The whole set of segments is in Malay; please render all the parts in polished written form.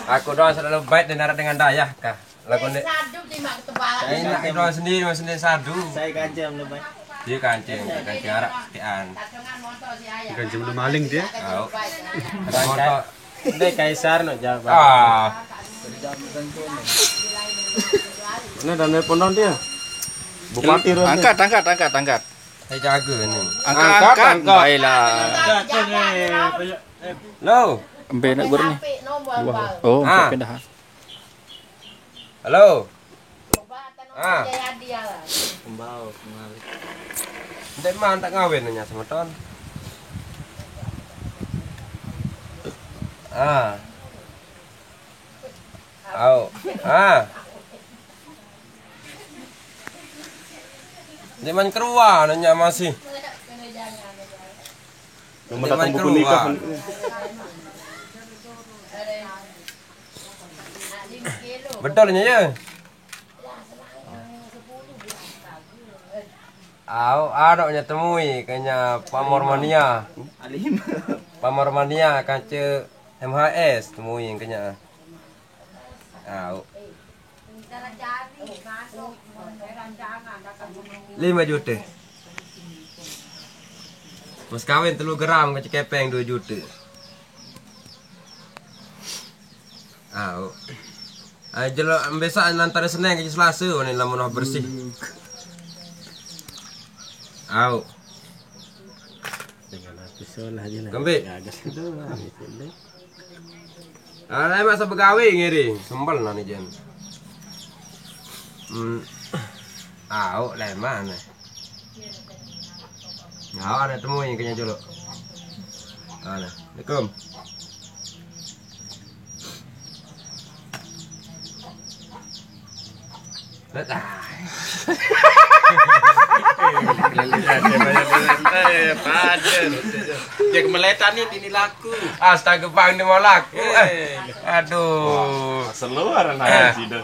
Aku doang selalu baik dan dengan dayah kah. Lagu ni. Saya nak doang sendiri sadu. Saya kancam lebay. Dia kancing arak sekian. Kancing belum maling dia. Tahu. Ada motor. Ini kaisar no jawab. Ini dan nelpon dong dia. Bupati Ron. Angkat. Saya jaga ni. Angkat. Baiklah. Hello. Embe nak goreng ni. Oh, pindah. Halo. Kembau kemari. Ndek man tak ngawin nya sama ton. Ndek man keruah nya masih. Nomor datang buku nikah. Betul nya ya. Adoknya temui kayaknya Pamormania. Alim. Pamormania kaca MHS temui kayaknya. 5 juta. Mas kawin 3 gram kaca kepeng 2 juta. Jelok besok antara Senin ke Selasa ni lamun bersih. Dengan pisau lah dia. Kembik. Gagas tu lah. Lah masa begawe ngiri, sembel lah ni jen. Leman. Ada temu yang kena jolok. Assalamualaikum. Dia kemeletan ni ini laku. Astaga bang dia mau laku. Aduh. Seluar anak sih dah.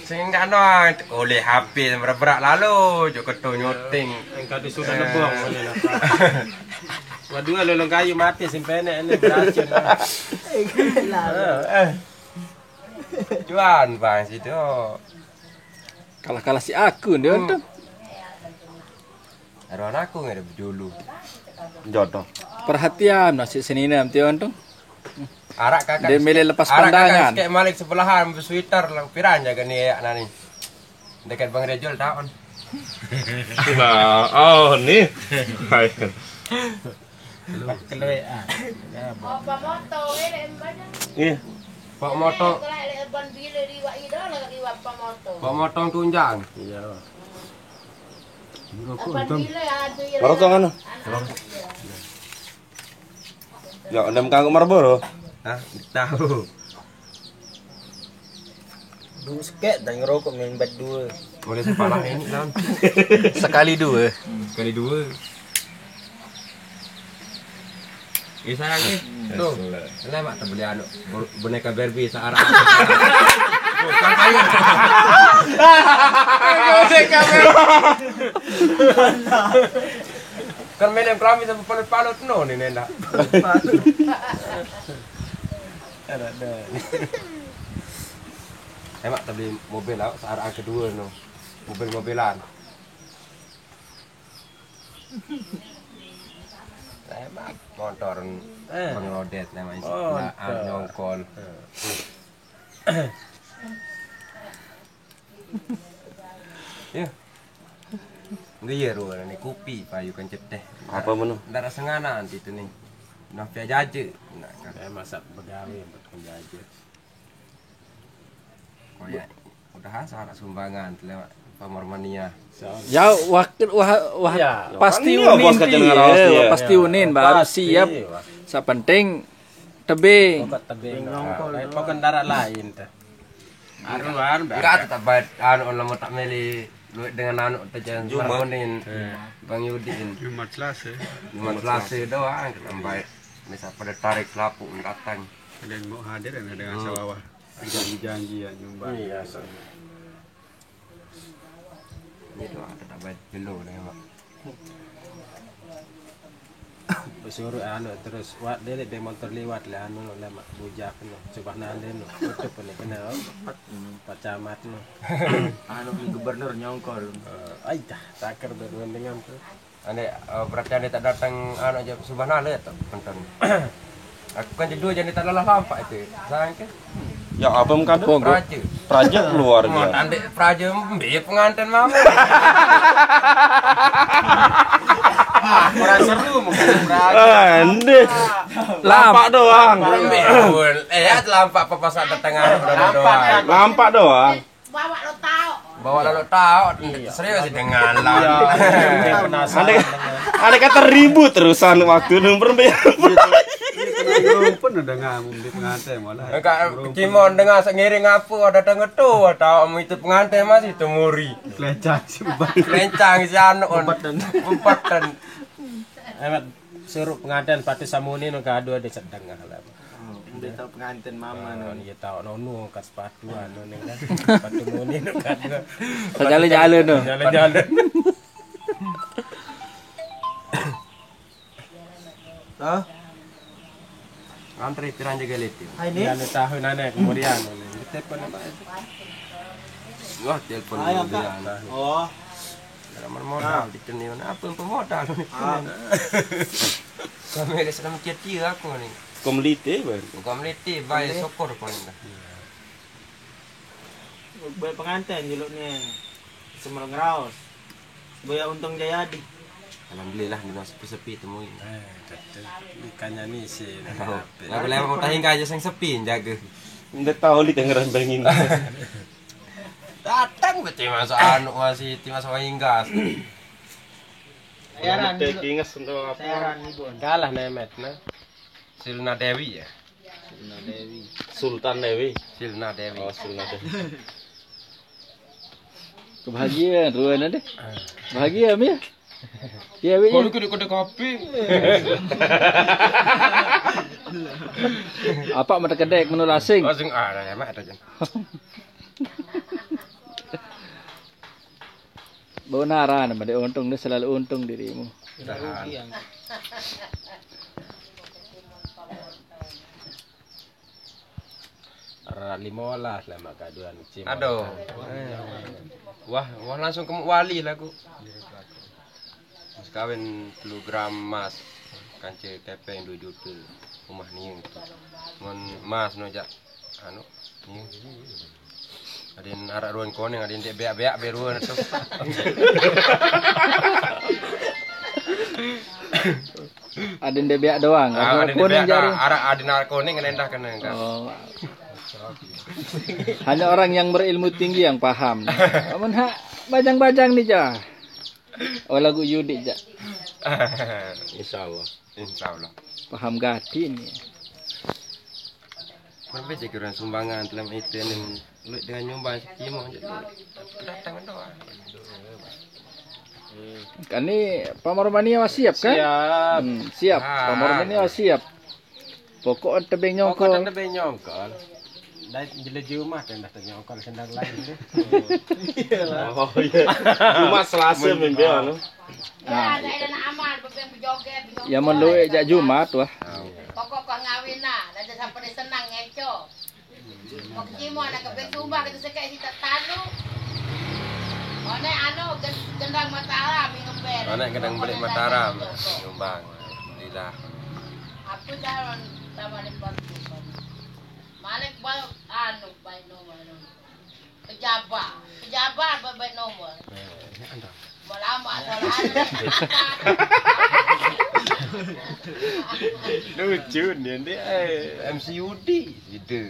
Sehingga doang oleh HP berat-berat lalu jok ketu nyoting. Engkau disuruh nebuang boleh lah. Wadua lolong kayu mati simpenek ini beracun. Cuan bang situ. Kalah si aku dia tu. Aron aku ngada berjulu. Jodoh. Perhatian nasi seninam tu tu. Arak kakak. Dia milih lepas pandangan. Arak kakak malik sebelahan sweater lang piran jaga ni anak ni. Dekat Bang Rejol tahun. Nah, ni. Hai. Keluar. Iya. Pak motor. Pak motong tunjang. Iya. Baru tu kan? Ya, ada kangkung Marlboro. Tahu. Dua sket dan ngerokok main bat dua. Boleh sepalah ini kan. Sekali dua. Sekali 2. Isa lagi. Tuh. Lah mak tak beli anak boneka Barbie searah. Bukan kayu. Boneka Barbie. Kan main kami sampai palut-palut no ni nenda. Ada. Mak tak beli mobil lah searah kedua no. Mobil-mobilan. Mak motor pengerodet namanya nyongkol. Ya. Nggak ruang ni kopi payukan ceteh. Apa menu? Darah sengana nanti tu ni. Nak pia jaje. Nak Saya masak begawe buat penjaja. oh ya. Udah syarat sumbangan lewat Pamormania. Ya waktu pasti unin pasti unin baru siap. Sa penting tebing. Kok tebing ngongkol. Pokok darah lain teh. Aruan Enggak tetap baik anu lama tak meli duit dengan anu tejan Marmonin Bang Yudin. Jumat Selasa. Jumat Selasa doang kita baik. Misal pada tarik lapu datang. Ada yang mau hadir dan ada yang sawah. Janji ya nyumbang. Iya, Ini doang tetap baik dulu nih, Mak. suruh anu terus wat dia motor lewat lah anu lah mak bujak no coba nalen no tutup ni kena Pak Camat no Anu gubernur nyongkol. ai dah takar berdua dengan tu Ane berarti ane tak datang anu aja subhanallah ya penton. Aku kan jadi jadi tak lelah lampak itu. Sayang ke? Ya apa muka tu? Praja. Praja keluar Mau dia. andek praja biar pengantin mama. orang seru mungkin praja Ande. Lampak doang. Ambil. Lampak papasan tetengah doang. Lampak doang. Bawa lo tahu. Bawa lalu tahu serius sih dengan lah. penasaran Ada kata ribut terusan waktu nomor pun udah ngamuk di pengantin malah. Enggak Cimon dengar sengiring apa ada dengar tuh tahu itu pengantin masih temuri. Lecah sih beban. Lencang si anu umpatan. Emat suruh pengantin pati samuni no kado ada sedang lah Dia tahu pengantin mama no dia tahu nono kas sepatu anu ning kan pati muni no kado Jalan-jalan tu. jalan-jalan Tahu? Antri tiran jaga leti. Ini Ini tahun aneh kemudian telepon apa itu? Wah telepon dia. oh Nomor modal dikeni apa pemodal ni. Kami ada sedang mikir aku ni. Komlite baru. Kau meliti baik sokor kau ni. Boy pengantin juluknya Semarang Raos. Boy untung Jayadi. Alhamdulillah ni masih sepi temuin. Ikannya ni sih. Lagu lewat mau tahin aja sing sepi jaga. Ndak tahu li dengeran bangin. Datang betul masuk anu masih masuk hinggas. Sayaran Kita ingat untuk apa? Sayaran ibu. Kalah Nemet nah. Silna Dewi ya. Sultan Dewi. Silna Dewi. Oh, Sultan Dewi. Kebahagiaan ruan ada. Bahagia mi. Ya wi. Kalau kudu kopi. Apa mata kedek menu lasing. Langsung ada ya mak ada jen. Bau naran nama dia untung dia selalu untung dirimu. Limolas lah mak kaduan Cimon. Aduh. Wah langsung ke wali lah aku. Mas kawin 10 gram emas. Kance kepeng 2 juta. Rumah ni tu. Ngon emas no jak anu ni. Adin arak ruan koneng adin dek beak-beak beruan tu. Ada dia biak doang. Adin Kuning beak jari. arak adin arak koneng endah kena kan. Oh. Hanya orang yang berilmu tinggi yang paham. Amun hak bajang-bajang ni jah. Oh lagu Yudi jah. Insyaallah. Insyaallah. Paham gati ni. Berbeza kira sumbangan dalam itu ni dengan nyumbang cimo datang doa. Kan ni Pamormania siap kan? Siap. Siap. Pamormania siap. Pokok tebing Kok nyongkol. tak benyongkol. Dah jele rumah dan dah nyongkol sendang lain deh. Oh iya. Cuma Selasa membiar no. Ya, ada nak amal beban berjoget. Ya meluik jak Jumat wah. Pokok kau ngawin lah, dah sampai senang ngeco. Kau cimo nak kepeng tumbah kita sekai si tanu. Mana anu gendang Mataram minum ber. Anak kadang balik Mataram nyumbang. Alhamdulillah. Apa dah taman bantu. Malik bal anu baik nomor. Pejabat baik nomor. Lama Lucu dia MCUD gitu.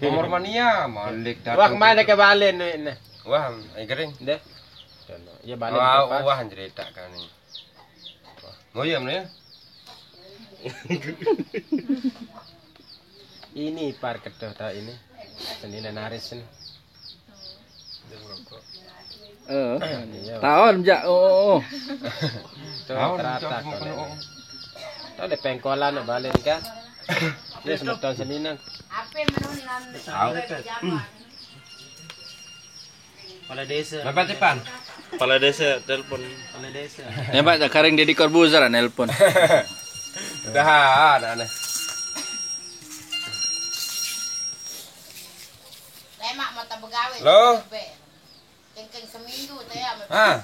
Nomor mania Malik Wah kemana ke balen ni? Wah, kering. Deh. Ya balen Wah, tempat. wah cerita kan ni. Ngoyam ni. Ini par kedah tak ini. Senina naris ni. Tahun jak. Oh. Tu terata kau. Tahu le pengkolan nak balen kan? Dia semua tahun senina. apa menungan pejabat. Kepala desa. Bapak Cepan. Kepala desa telepon. Kepala desa. Ya pak, sekarang Deddy Corbuzier nelpon. Dah, aneh. Lemak mata begawe. Loh. Kengkeng seminggu teh ya. Ah.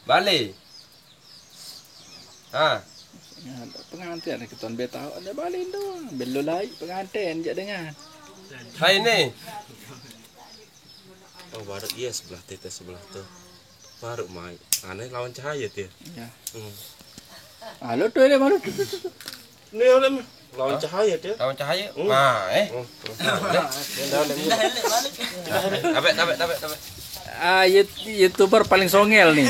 Balik. Ah. Ada pengantin ke tuan betau ada balin doang. Belo lai pengantin jak dengar. Hai ni. Oh baru iya sebelah tete sebelah tuh. Baru mai. Aneh lawan cahaya dia. Ya. Hmm. Halo tu dia malu. Ini oleh lawan cahaya dia. Lawan cahaya. Ah, Oh. Tabek. Ah, YouTuber paling songel nih.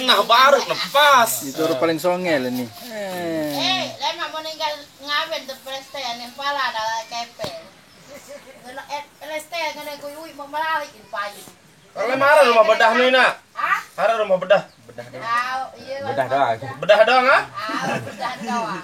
Nah baru lepas. YouTuber paling songel ini. Eh. Lemak meninggal ngawin tu prestasi yang pala dah kepel. Kalau prestasi kena kuy memalaikin payu. Kalau marah rumah bedah nih nak. Ah? Ada rumah bedah. Iya. Bedah doang. Bedah doang ah? Bedah doang.